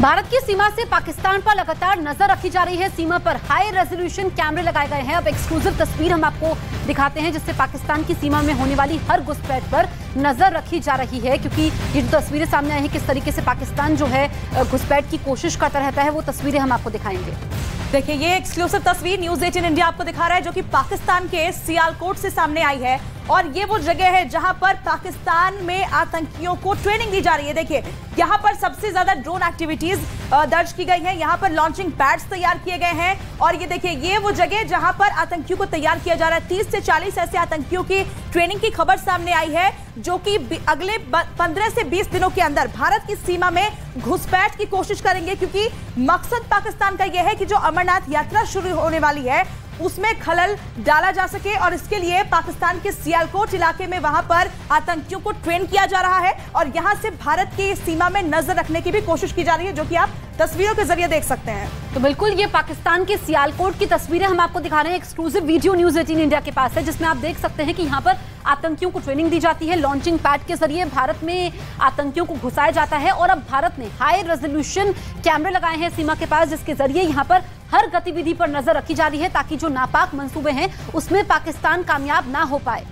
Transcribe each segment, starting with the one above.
भारत की सीमा से पाकिस्तान पर लगातार नजर रखी जा रही है। सीमा पर हाई रेजोल्यूशन कैमरे लगाए गए हैं। अब एक्सक्लूसिव तस्वीर हम आपको दिखाते हैं जिससे पाकिस्तान की सीमा में होने वाली हर घुसपैठ पर नजर रखी जा रही है, क्योंकि ये जो तस्वीरें सामने आई हैं किस तरीके से पाकिस्तान जो है घुसपैठ की कोशिश करता रहता है, वो तस्वीरें हम आपको दिखाएंगे। देखिए, ये एक्सक्लूसिव तस्वीर न्यूज 18 इंडिया आपको दिखा रहा है जो कि पाकिस्तान के सियालकोट से सामने आई है। और ये वो जगह है जहां पर पाकिस्तान में आतंकियों को ट्रेनिंग दी जा रही है। देखिए, यहां पर सबसे ज्यादा ड्रोन एक्टिविटीज दर्ज की गई हैं। यहां पर लॉन्चिंग पैड्स तैयार किए गए हैं। और ये देखिए, ये वो जगह जहां पर आतंकियों को तैयार किया जा रहा है। 30 से 40 ऐसे आतंकियों की ट्रेनिंग की खबर सामने आई है जो कि अगले 15 से 20 दिनों के अंदर भारत की सीमा में घुसपैठ की कोशिश करेंगे, क्योंकि मकसद पाकिस्तान का यह है कि जो अमरनाथ यात्रा शुरू होने वाली है उसमें खलल डाला जा सके। और इसके लिए पाकिस्तान के सियालकोट इलाके में वहां पर आतंकियों को ट्रेन किया जा रहा है और यहां से भारत की सीमा में नजर रखने की भी कोशिश की जा रही है, जो कि आप तस्वीरों के जरिए देख सकते हैं। तो बिल्कुल ये पाकिस्तान के सियालकोट की तस्वीरें हम आपको दिखा रहे हैं। एक्सक्लूसिव वीडियो न्यूज 18 इंडिया के पास है जिसमें आप देख सकते हैं कि यहाँ पर आतंकियों को ट्रेनिंग दी जाती है। लॉन्चिंग पैड के जरिए भारत में आतंकियों को घुसाया जाता है और अब भारत ने हाई रेजोल्यूशन कैमरे लगाए हैं सीमा के पास, जिसके जरिए यहाँ पर हर गतिविधि पर नजर रखी जा रही है ताकि जो नापाक मंसूबे हैं उसमें पाकिस्तान कामयाब ना हो पाए।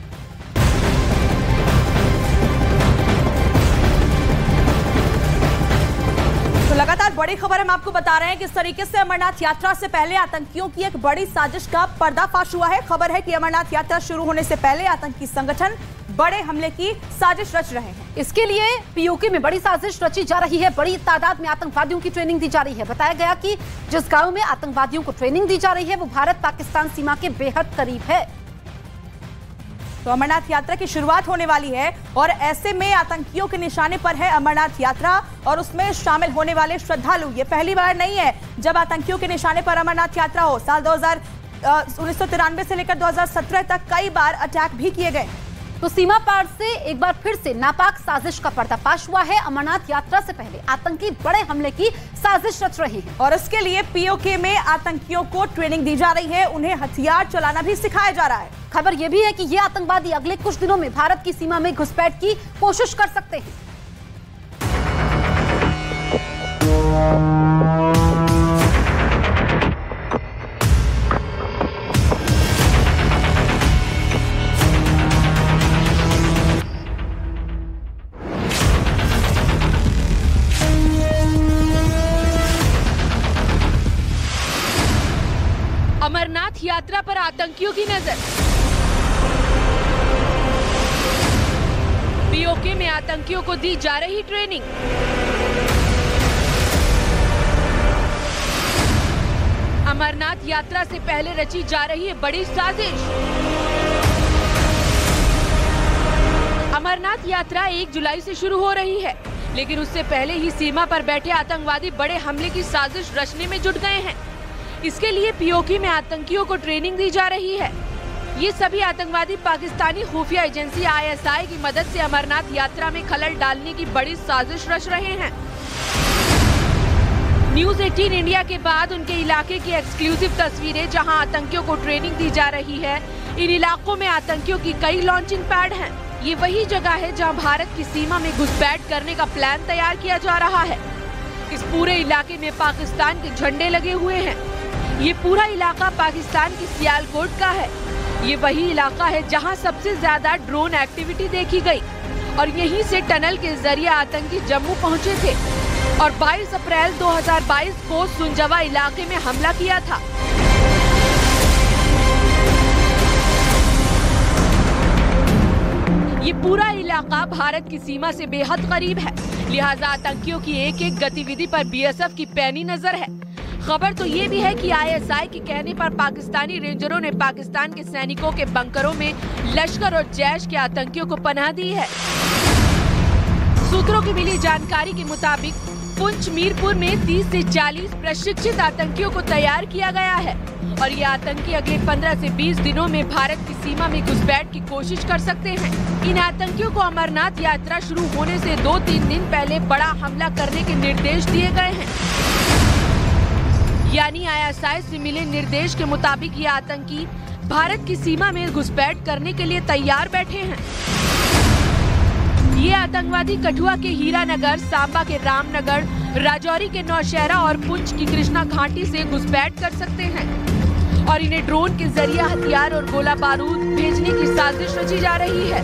तो लगातार बड़ी खबर हम आपको बता रहे हैं कि इस तरीके से अमरनाथ यात्रा से पहले आतंकियों की एक बड़ी साजिश का पर्दाफाश हुआ है। खबर है कि अमरनाथ यात्रा शुरू होने से पहले आतंकी संगठन बड़े हमले की साजिश रच रहे हैं। इसके लिए पीओके में बड़ी साजिश रची जा रही है। बड़ी तादाद में आतंकवादियों की ट्रेनिंग दी जा रही है। बताया गया कि जिस गांव में आतंकवादियों को ट्रेनिंग दी जा रही है वो भारत पाकिस्तान सीमा के बेहद करीब है। तो अमरनाथ यात्रा की शुरुआत होने वाली है और ऐसे में आतंकियों के निशाने पर है अमरनाथ यात्रा और उसमें शामिल होने वाले श्रद्धालु। ये पहली बार नहीं है जब आतंकियों के निशाने पर अमरनाथ यात्रा हो। साल 1993 से लेकर 2017 तक कई बार अटैक भी किए गए। तो सीमा पार से एक बार फिर से नापाक साजिश का पर्दाफाश हुआ है। अमरनाथ यात्रा से पहले आतंकी बड़े हमले की साजिश रच रहे हैं और इसके लिए पीओके में आतंकियों को ट्रेनिंग दी जा रही है। उन्हें हथियार चलाना भी सिखाया जा रहा है। खबर यह भी है कि ये आतंकवादी अगले कुछ दिनों में भारत की सीमा में घुसपैठ की कोशिश कर सकते हैं। अमरनाथ यात्रा पर आतंकियों की नजर। पीओके में आतंकियों को दी जा रही ट्रेनिंग। अमरनाथ यात्रा से पहले रची जा रही है बड़ी साजिश। अमरनाथ यात्रा 1 जुलाई से शुरू हो रही है, लेकिन उससे पहले ही सीमा पर बैठे आतंकवादी बड़े हमले की साजिश रचने में जुट गए हैं। इसके लिए पीओके में आतंकियों को ट्रेनिंग दी जा रही है। ये सभी आतंकवादी पाकिस्तानी खुफिया एजेंसी ISI की मदद से अमरनाथ यात्रा में खलल डालने की बड़ी साजिश रच रहे हैं। न्यूज 18 इंडिया के बाद उनके इलाके की एक्सक्लूसिव तस्वीरें जहां आतंकियों को ट्रेनिंग दी जा रही है। इन इलाकों में आतंकियों की कई लॉन्चिंग पैड हैं। ये वही जगह है जहां भारत की सीमा में घुसपैठ करने का प्लान तैयार किया जा रहा है। इस पूरे इलाके में पाकिस्तान के झंडे लगे हुए हैं। ये पूरा इलाका पाकिस्तान की सियालकोट का है। ये वही इलाका है जहां सबसे ज्यादा ड्रोन एक्टिविटी देखी गई और यहीं से टनल के जरिए आतंकी जम्मू पहुंचे थे और 22 अप्रैल 2022 को सुंजवा इलाके में हमला किया था। ये पूरा इलाका भारत की सीमा से बेहद करीब है, लिहाजा आतंकियों की एक एक गतिविधि पर BSF की पैनी नजर है। खबर तो ये भी है कि ISI के कहने पर पाकिस्तानी रेंजरों ने पाकिस्तान के सैनिकों के बंकरों में लश्कर और जैश के आतंकियों को पनाह दी है। सूत्रों की मिली जानकारी के मुताबिक पुंछ मीरपुर में 30 से 40 प्रशिक्षित आतंकियों को तैयार किया गया है और ये आतंकी अगले 15 से 20 दिनों में भारत की सीमा में घुसपैठ की कोशिश कर सकते हैं। इन आतंकियों को अमरनाथ यात्रा शुरू होने से 2-3 दिन पहले बड़ा हमला करने के निर्देश दिए गए हैं। यानी ISI से मिले निर्देश के मुताबिक ये आतंकी भारत की सीमा में घुसपैठ करने के लिए तैयार बैठे हैं। ये आतंकवादी कठुआ के हीरानगर, सांबा के रामनगर, राजौरी के नौशहरा और पुंछ की कृष्णा घाटी से घुसपैठ कर सकते हैं और इन्हें ड्रोन के जरिए हथियार और गोला बारूद भेजने की साजिश रची जा रही है।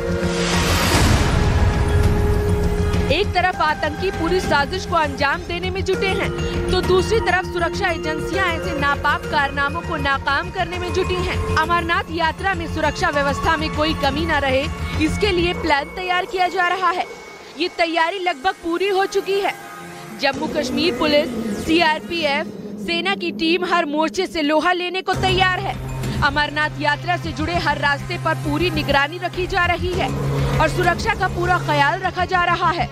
एक तरफ आतंकी पूरी साजिश को अंजाम देने में जुटे हैं, तो दूसरी तरफ सुरक्षा एजेंसियां ऐसे नापाक कारनामों को नाकाम करने में जुटी हैं। अमरनाथ यात्रा में सुरक्षा व्यवस्था में कोई कमी न रहे, इसके लिए प्लान तैयार किया जा रहा है। ये तैयारी लगभग पूरी हो चुकी है। जम्मू कश्मीर पुलिस, सीआरपीएफ, सेना की टीम हर मोर्चे से लोहा लेने को तैयार है। अमरनाथ यात्रा से जुड़े हर रास्ते पर पूरी निगरानी रखी जा रही है और सुरक्षा का पूरा ख्याल रखा जा रहा है।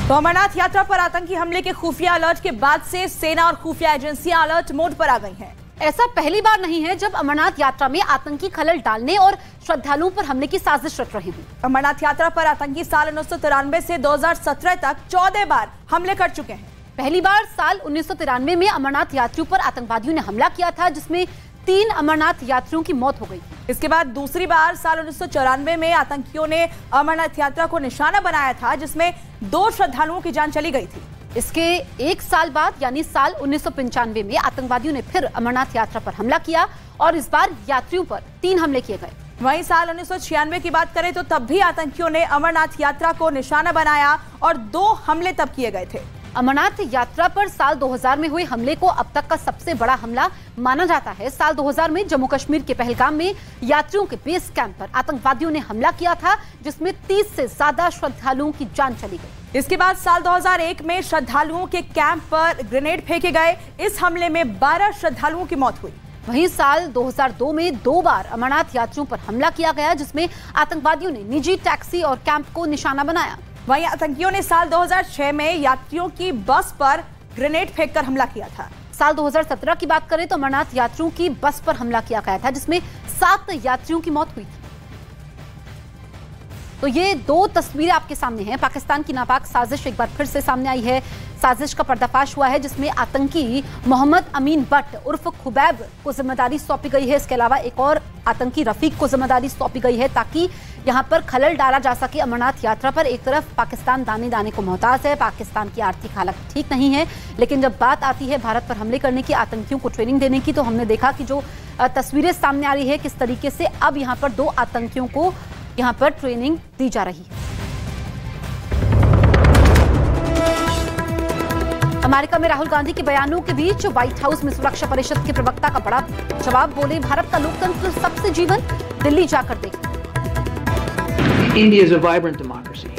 तो अमरनाथ यात्रा पर आतंकी हमले के खुफिया अलर्ट के बाद से सेना और खुफिया एजेंसियां अलर्ट मोड पर आ गई हैं। ऐसा पहली बार नहीं है जब अमरनाथ यात्रा में आतंकी खलल डालने और श्रद्धालुओं पर हमले की साजिश रच रहे हैं। अमरनाथ यात्रा पर आतंकी साल 1993 से 2017 तक 14 बार हमले कर चुके हैं। पहली बार साल 1993 में अमरनाथ यात्रियों पर आतंकवादियों ने हमला किया था, जिसमें 3 अमरनाथ यात्रियों की मौत हो गई। इसके बाद दूसरी बार साल 1994 में आतंकियों ने अमरनाथ यात्रा को निशाना बनाया था, जिसमें 2 श्रद्धालुओं की जान चली गई थी। इसके 1 साल बाद यानी साल 1995 में आतंकवादियों ने फिर अमरनाथ यात्रा पर हमला किया और इस बार यात्रियों पर 3 हमले किए गए। वहीं साल 1996 की बात करें तो तब भी आतंकियों ने अमरनाथ यात्रा को निशाना बनाया और 2 हमले तब किए गए थे। अमरनाथ यात्रा पर साल 2000 में हुए हमले को अब तक का सबसे बड़ा हमला माना जाता है। साल 2000 में जम्मू कश्मीर के पहलगाम में यात्रियों के बेस कैंप पर आतंकवादियों ने हमला किया था, जिसमें 30 से ज्यादा श्रद्धालुओं की जान चली गई। इसके बाद साल 2001 में श्रद्धालुओं के कैंप पर ग्रेनेड फेंके गए। इस हमले में 12 श्रद्धालुओं की मौत हुई। वहीं साल 2002 में 2 बार अमरनाथ यात्रियों पर हमला किया गया, जिसमें आतंकवादियों ने निजी टैक्सी और कैंप को निशाना बनाया। वहीं आतंकियों ने साल 2006 में यात्रियों की बस पर ग्रेनेड फेंककर हमला किया था। साल 2017 की बात करें तो अमरनाथ यात्रियों की बस पर हमला किया गया था, जिसमें 7 यात्रियों की मौत हुई थी। तो ये 2 तस्वीरें आपके सामने हैं। पाकिस्तान की नापाक साजिश एक बार फिर से सामने आई है। साजिश का पर्दाफाश हुआ है, जिसमें आतंकी मोहम्मद अमीन बट उर्फ खुबैब को जिम्मेदारी सौंपी गई है। इसके अलावा एक और आतंकी रफीक को जिम्मेदारी सौंपी गई है, ताकि यहाँ पर खलल डाला जा सके अमरनाथ यात्रा पर। एक तरफ पाकिस्तान दाने दाने को मोहताज है, पाकिस्तान की आर्थिक हालत ठीक नहीं है, लेकिन जब बात आती है भारत पर हमले करने की, आतंकियों को ट्रेनिंग देने की, तो हमने देखा कि जो तस्वीरें सामने आ रही है किस तरीके से अब यहाँ पर 2 आतंकियों को यहाँ पर ट्रेनिंग दी जा रही है। अमेरिका में राहुल गांधी के बयानों के बीच व्हाइट हाउस में सुरक्षा परिषद के प्रवक्ता का बड़ा जवाब। बोले, भारत का लोकतंत्र सबसे जीवन, दिल्ली जाकर देखें। India is a vibrant democracy.